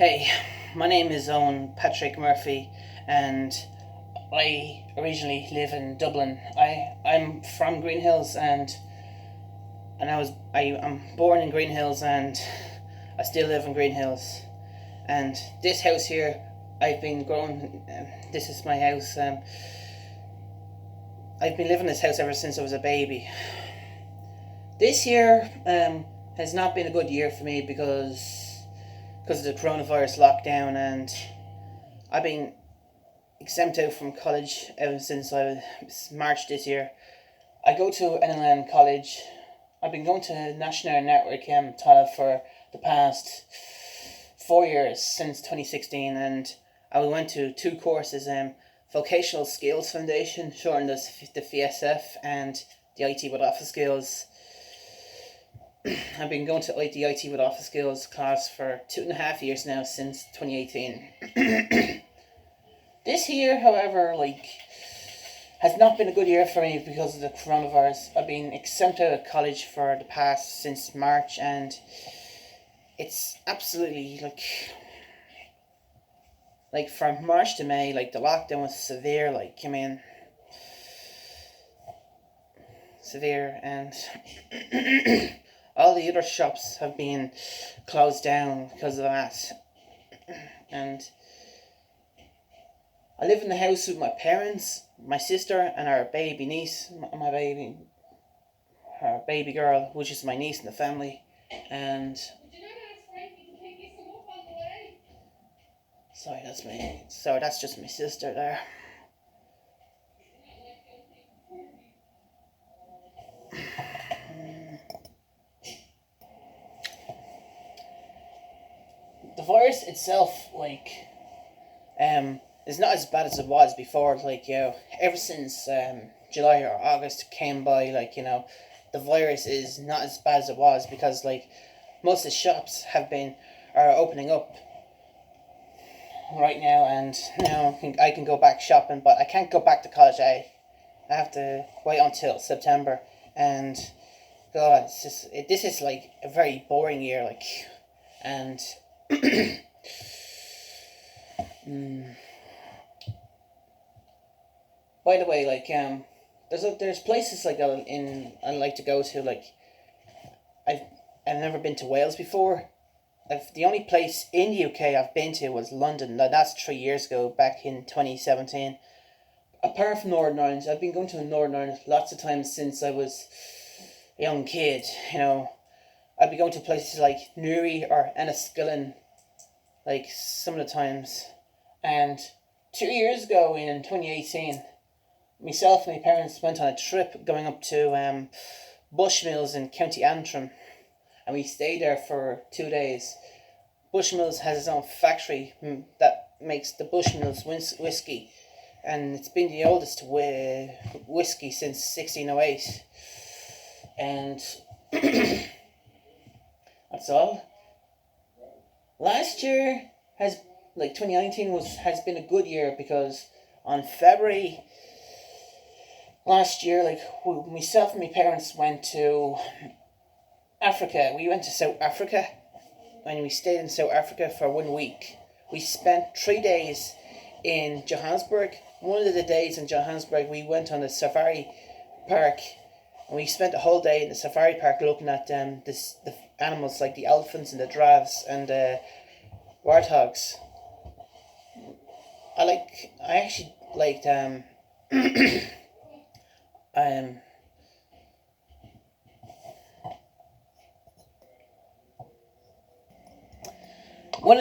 Hey, my name is Owen Patrick Murphy, and I originally live in Dublin. I'm from Green Hills, and I'm born in Green Hills, and I still live in Green Hills. And this house here, I've been growing. This is my house. I've been living in this house ever since I was a baby. This year has not been a good year for me because of the coronavirus lockdown, and I've been exempt out from college ever since I was March this year. I go to NLN College. I've been going to National Network Tala for the past 4 years since 2016, and I went to two courses: Vocational Skills Foundation, shortened as the VSF, and the IT with Office Skills. I've been going to the IT with Office Skills class for 2.5 years now, since 2018. This year, however, has not been a good year for me because of the coronavirus. I've been exempt out of college for the past since March, and it's absolutely from March to May, the lockdown was severe. Severe, and all the other shops have been closed down because of that. And I live in the house with my parents, my sister, and our baby niece, her baby girl, which is my niece in the family. And that's just my sister there. The virus itself, is not as bad as it was before. Ever since July or August came by, the virus is not as bad as it was, because most of the shops are opening up right now, and now I can go back shopping, but I can't go back to college. I have to wait until September, and God, this is a very boring year, and by the way, there's places I like to go to. I've I've never been to Wales before. The only place in the UK I've been to was London. Now that's 3 years ago, back in 2017. Apart from Northern Ireland, I've been going to Northern Ireland lots of times since I was a young kid. I'd be going to places like Newry or Enniskillen, some of the times. And 2 years ago, in 2018, myself and my parents went on a trip going up to Bushmills in County Antrim, and we stayed there for 2 days. Bushmills has its own factory that makes the Bushmills whiskey, and it's been the oldest whiskey since 1608. And that's all. Last year has 2019 has been a good year, because on February last year, myself and my parents went to Africa. We went to South Africa, and we stayed in South Africa for 1 week. We spent 3 days in Johannesburg. One of the days in Johannesburg, we went on the safari park, and we spent the whole day in the safari park looking at the animals, like the elephants and the giraffes and the warthogs. I actually liked one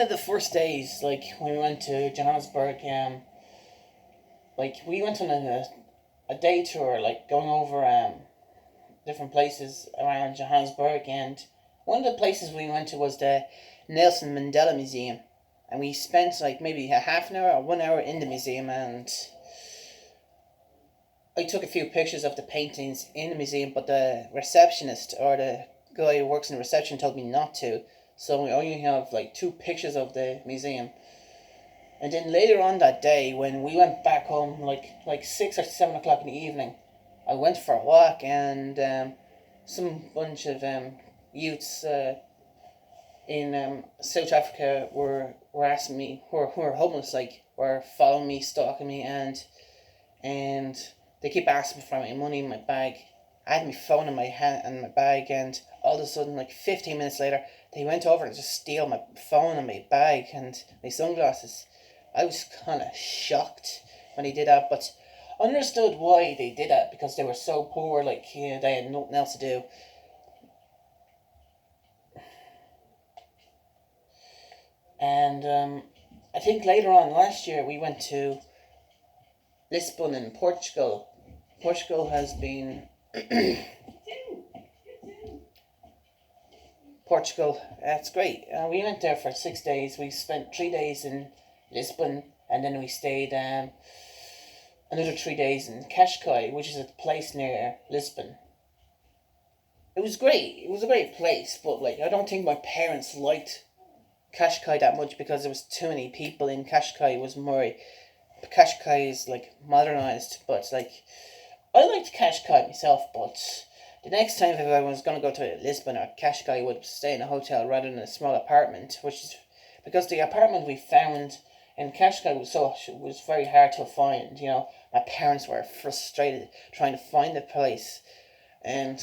of the first days, when we went to Johannesburg, we went on a day tour, going over different places around Johannesburg, and one of the places we went to was the Nelson Mandela Museum, and we spent maybe a half an hour or 1 hour in the museum, and I took a few pictures of the paintings in the museum, but the receptionist, or the guy who works in the reception, told me not to, so we only have two pictures of the museum. And then later on that day, when we went back home, 6 or 7 o'clock in the evening, I went for a walk, and some bunch of youths in South Africa were asking me, who are homeless, like, were following me, stalking me, and they keep asking for my money in my bag. I had my phone in my hand and my bag, and all of a sudden, like 15 minutes later, they went over to just steal my phone and my bag and my sunglasses. I was kind of shocked when they did that, but I understood why they did that, because they were so poor, like, they had nothing else to do. And I think later on last year we went to Lisbon in Portugal. Portugal has been Portugal. It's great. We went there for 6 days. We spent 3 days in Lisbon, and then we stayed another 3 days in Cascais, which is a place near Lisbon. It was great. It was a great place, but like I don't think my parents liked Cascais that much because there was too many people in Cascais. It was more Cascais is like modernized, but like I liked Cascais myself, but the next time if I was gonna go to Lisbon or Cascais, I would stay in a hotel rather than a small apartment, which is because the apartment we found in Cascais was very hard to find. You know, my parents were frustrated trying to find the place, and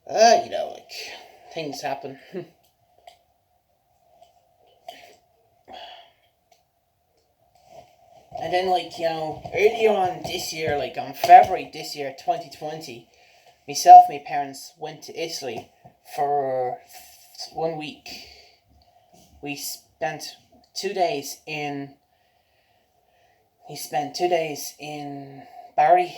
like things happen. And then, like, earlier on this year, like on February this year, 2020, myself and my parents went to Italy for 1 week. We spent 2 days in. We spent 2 days in Bari,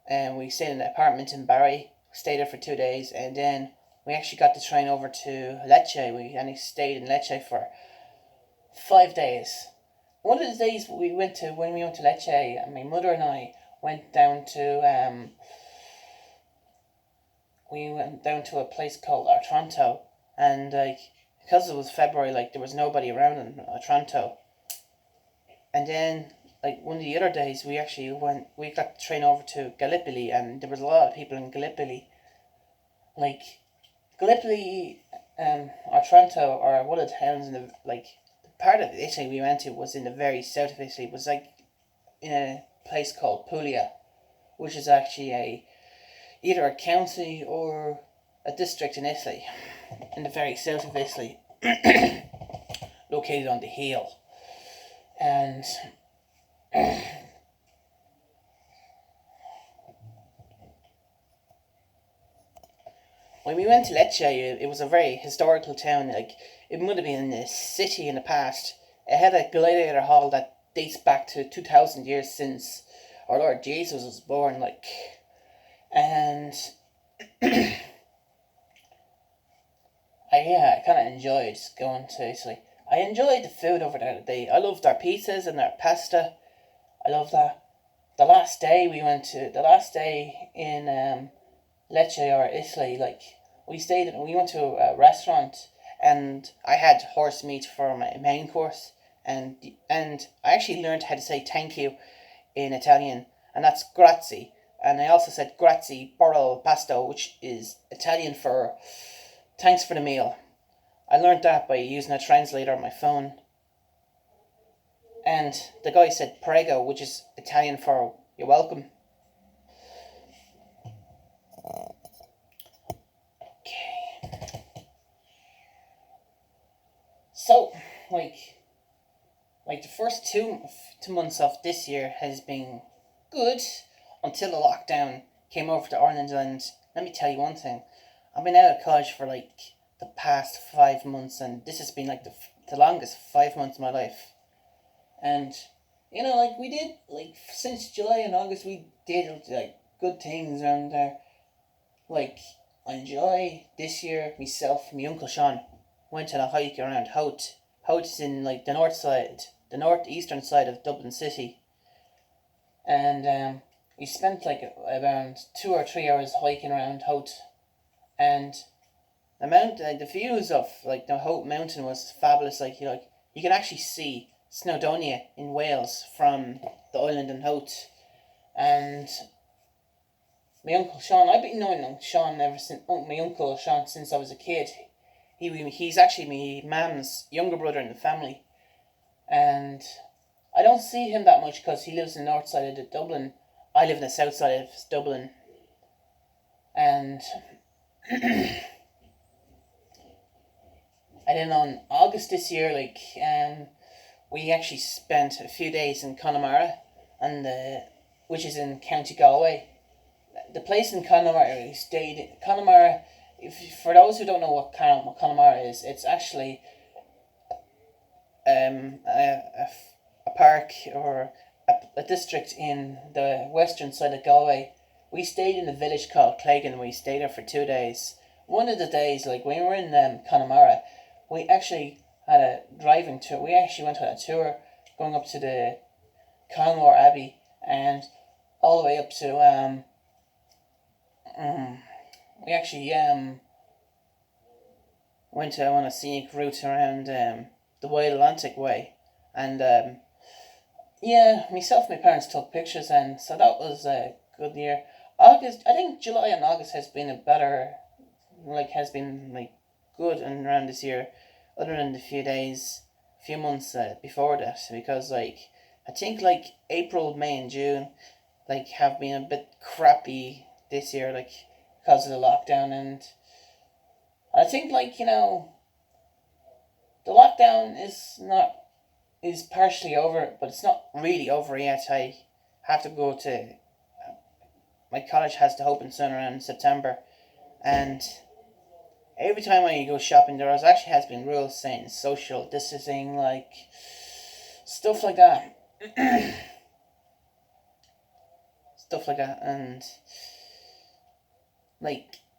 and we stayed in an apartment in Bari. Stayed there for 2 days, and then we actually got the train over to Lecce. We only stayed in Lecce for 5 days. One of the days when we went to Lecce, my mother and I went down to a place called Otranto, and like because it was February, like there was nobody around in Otranto. And then like one of the other days we got the train over to Gallipoli, and there was a lot of people in Gallipoli. Like Gallipoli, Otranto are one of the towns in the part of Italy we went to was in the very south of Italy. It was like in a place called Puglia, which is actually either a county or a district in Italy, in the very south of Italy, located on the hill. And when we went to Lecce, it was a very historical town. Like it would have been a city in the past. It had a gladiator hall that dates back to 2,000 years since our Lord Jesus was born. Like, and I kind of enjoyed going to Italy. I enjoyed the food over there today. I loved their pizzas and their pasta. I love that. The last day in Lecce or Italy, like we went to a restaurant, and I had horse meat for my main course, and I actually learned how to say thank you in Italian, and that's grazie. And I also said grazie per il pasto, which is Italian for thanks for the meal. I learned that by using a translator on my phone. And the guy said prego, which is Italian for you're welcome. Okay. So, like the first two months of this year has been good until the lockdown came over to Ireland. And let me tell you one thing, I've been out of college for like the past 5 months, and this has been like the longest 5 months of my life. And like we did, like since July and August, we did like good things around there. Like in July this year, myself and my uncle Sean went on a hike around Howth. Howth is in like the northeastern side of Dublin City, and we spent like around 2 or 3 hours hiking around Howth, and the views of like the Howth mountain was fabulous. Like you can actually see Snowdonia in Wales from the island in Howth. And my uncle Sean, I've been knowing Sean ever since my uncle Sean since I was a kid. he's actually my mum's younger brother in the family, and I don't see him that much because he lives in the north side of Dublin. I live in the south side of Dublin, and and then on August this year, we actually spent a few days in Connemara, and which is in County Galway. The place in Connemara we stayed in Connemara. If for those who don't know what Connemara is, it's actually a park or a district in the western side of Galway. We stayed in a village called Cleggan. We stayed there for 2 days. One of the days, like when we were in Connemara, we actually had a driving tour. We actually went on a tour going up to the Conmore Abbey and all the way up to we actually went on a scenic route around the Wild Atlantic Way, and yeah, myself and my parents took pictures, and so that was a good year. August, I think July and August has been has been good and around this year, other than the few months before that, because I think April, May, and June have been a bit crappy this year, because of the lockdown, and I think the lockdown is partially over, but it's not really over yet. I have to go to my college has to open soon around September, and every time I go shopping, there actually has been rules saying social distancing, stuff like that, stuff like that, and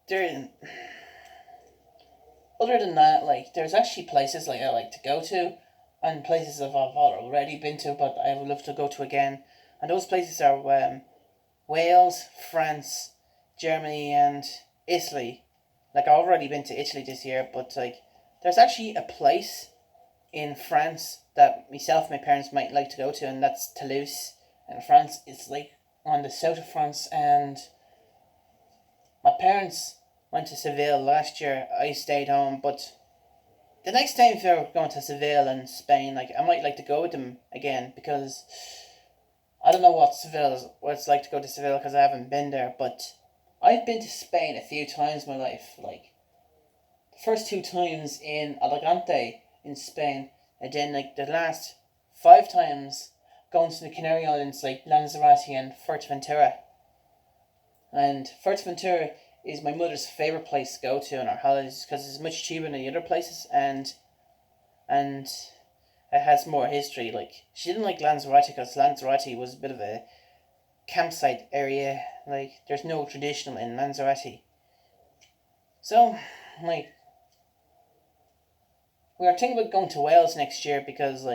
there. Other than that, there's actually places I like to go to, and places I've already been to, but I would love to go to again. And those places are Wales, France, Germany, and Italy. I've already been to Italy this year, but there's actually a place in France that myself and my parents might like to go to, and that's Toulouse. And France, it's on the south of France, and my parents went to Seville last year. I stayed home, but the next time if they're going to Seville and Spain, I might like to go with them again, because I don't know what it's like to go to Seville because I haven't been there, but I've been to Spain a few times in my life. The first 2 times in Alicante in Spain, and then the last 5 times going to the Canary Islands Lanzarote and Fuerteventura. And Fuerteventura is my mother's favourite place to go to on our holidays because it's much cheaper than the other places, and it has more history. She didn't like Lanzarote because Lanzarote was a bit of a campsite area. There's no traditional in Lanzarote. So, we are thinking about going to Wales next year because,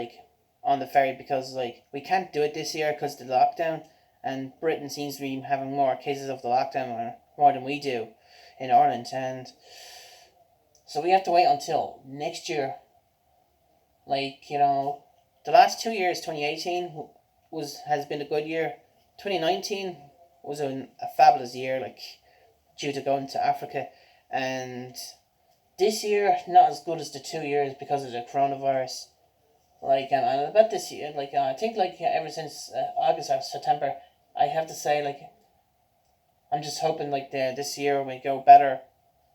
on the ferry, because, we can't do it this year because of the lockdown, and Britain seems to be having more cases of the lockdown, or more than we do in Ireland, and so we have to wait until next year. The last 2 years, 2018 has been a good year. 2019 was a fabulous year, due to going to Africa, and this year not as good as the 2 years because of the coronavirus. And I bet this year, I think ever since August or September, I have to say I'm just hoping this year will go better.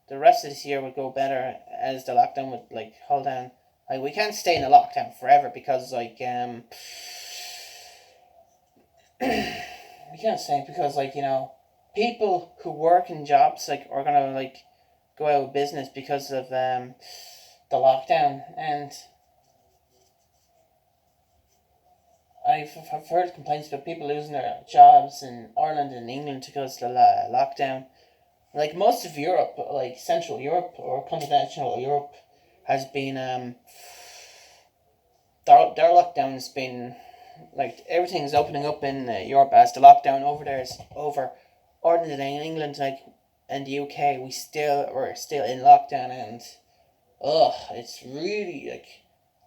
The rest of this year will go better as the lockdown would hold down. We can't stay in a lockdown forever because we can't stay because people who work in jobs are gonna go out of business because of the lockdown, and I've heard complaints about people losing their jobs in Ireland and England because of the lockdown. Most of Europe, Central Europe or continental Europe, has been their lockdown has been everything's opening up in Europe as the lockdown over there is over. Ireland and England, and the UK, we're still in lockdown, and it's really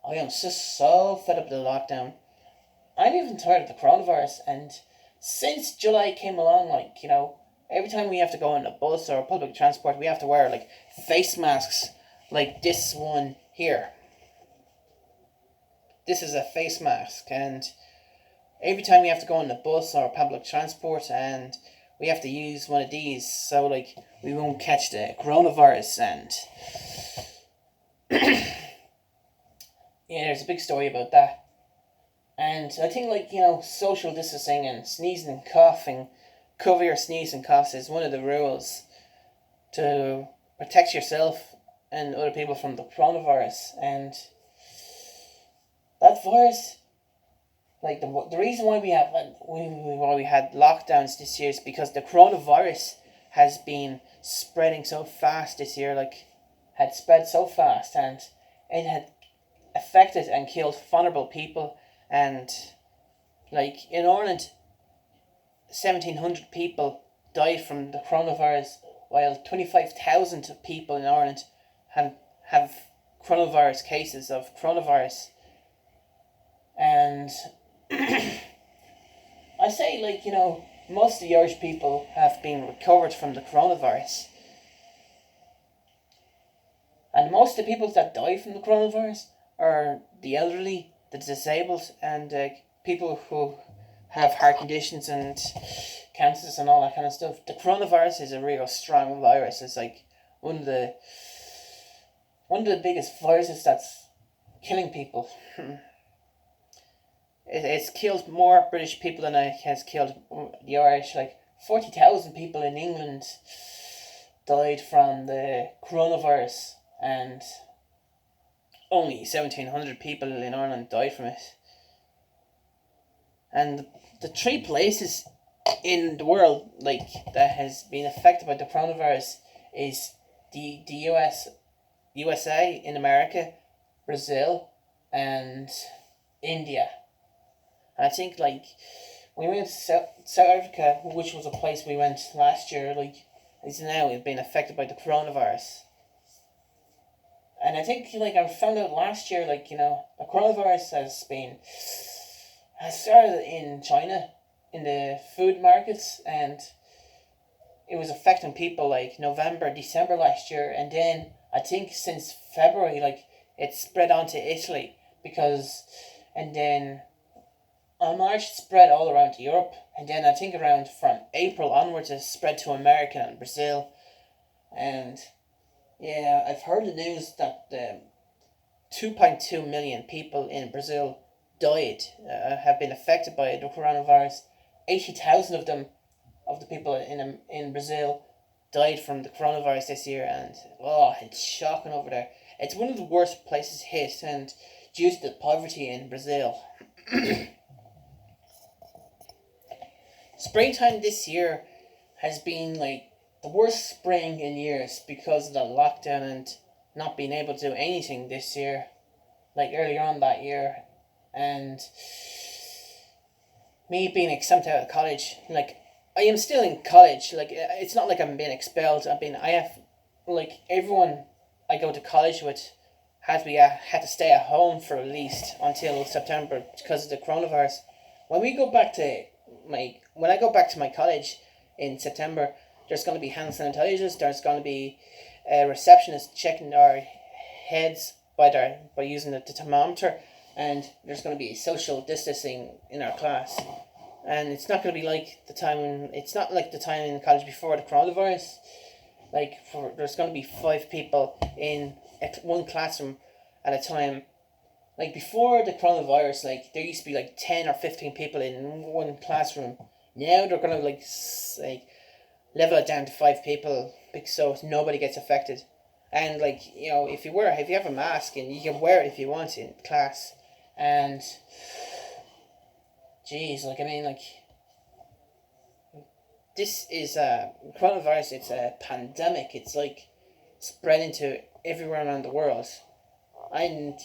I am just so fed up with the lockdown. I'm even tired of the coronavirus, and since July came along, every time we have to go on a bus or public transport, we have to wear face masks Like this one here. This is a face mask, and every time we have to go on the bus or public transport, and we have to use one of these, so like we won't catch the coronavirus. And yeah, there's a big story about that. And I think, like, social distancing and sneezing and coughing, cover your sneeze and coughs is one of the rules to protect yourself and other people from the coronavirus. And that virus, like the reason why we had lockdowns this year is because the coronavirus has been spreading so fast this year, like had spread so fast, and it had affected and killed vulnerable people. And like in Ireland, 1,700 people died from the coronavirus, while 25,000 people in Ireland have coronavirus cases of coronavirus. And I say, like, most of the Irish people have been recovered from the coronavirus. And most of the people that die from the coronavirus are the elderly, the disabled, and people who have heart conditions and cancers and all that kind of stuff. The coronavirus is a real strong virus. It's like one of the biggest viruses that's killing people. It's killed more British people than it has killed the Irish. Like 40,000 people in England died from the coronavirus, and only 1,700 people in Ireland died from it. And the three places in the world, like, that has been affected by the coronavirus is the USA in America, Brazil, and India. And I think, like, we went to South Africa, which was a place we went last year, like, is now been affected by the coronavirus. And I think, like, I found out last year, like, the coronavirus has started in China, in the food markets, and it was affecting people, like, November, December last year, and then, I think since February, like, it spread on to Italy, and then on March it spread all around Europe, and then I think around from April onwards it spread to America and Brazil. And yeah, I've heard the news that 2.2 million people in Brazil died, have been affected by the coronavirus. 80,000 of them, of the people in Brazil, died from the coronavirus this year, and it's shocking over there. It's one of the worst places hit, and due to the poverty in Brazil. Springtime this year has been like the worst spring in years because of the lockdown and not being able to do anything this year, like earlier on that year. And me being exempt out of college, like, I am still in college, like, it's not like I'm being expelled. I have, like, everyone I go to college with had to stay at home for at least until September because of the coronavirus. When I go back to my college in September, there's going to be hand sanitizers. There's going to be a receptionist checking our heads by using the thermometer, and there's going to be social distancing in our class. And it's not going to be like the time in college before the coronavirus. There's going to be 5 people in one classroom at a time. Like, before the coronavirus, like, there used to be like 10 or 15 people in one classroom. Now they're going to level it down to 5 people, so nobody gets affected. And, like, if you have a mask, and you can wear it if you want in class. And geez, this is a coronavirus. It's a pandemic. It's like spread into everywhere around the world. And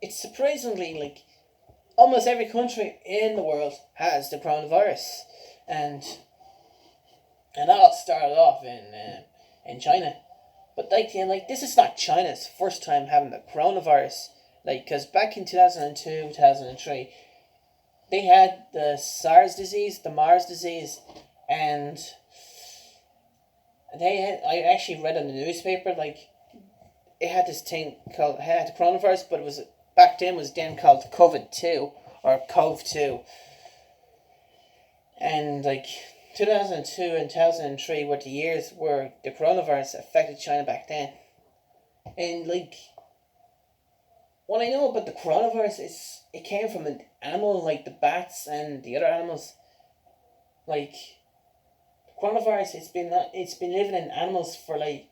it's surprisingly, like, almost every country in the world has the coronavirus. And that all started off in China. But this is not China's first time having the coronavirus. Because back in 2002, 2003, they had the SARS disease, the MARS disease, and I actually read in the newspaper, like, it had this thing called, it had the coronavirus, but it was back then was then called COVID-2 or COV-2, and like 2002 and 2003 were the years where the coronavirus affected China back then, and like what I know about the coronavirus is it came from an animal like the bats and the other animals. Like coronavirus, it's been living in animals for a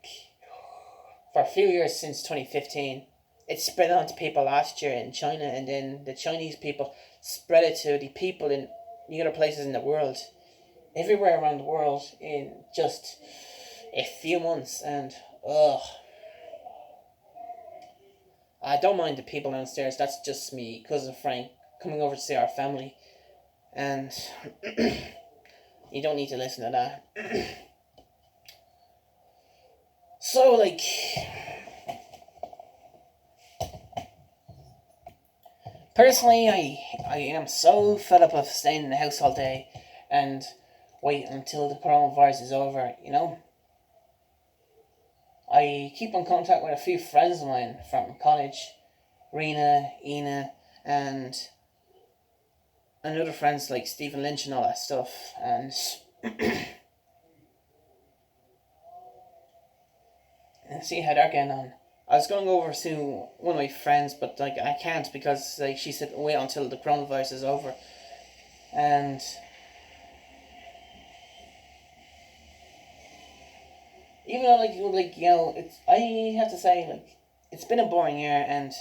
few years since 2015. It spread on to people last year in China, and then the Chinese people spread it to the people in the other places in the world, everywhere around the world in just a few months. And ugh, I don't mind the people downstairs. That's just me, cousin Frank, coming over to see our family, and you don't need to listen to that. So like, personally, I am so fed up of staying in the house all day and wait until the coronavirus is over, you know? I keep in contact with a few friends of mine from college, Rena, Ina, and other friends like Stephen Lynch and all that stuff, and and see how they're getting on. I was going to go over to one of my friends, but like I can't because like she said wait until the coronavirus is over, and even though it's, I have to say, like, it's been a boring year, and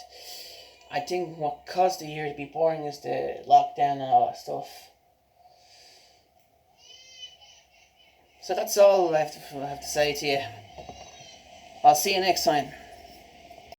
I think what caused the year to be boring is the lockdown and all that stuff. So that's all I have to say to you. I'll see you next time.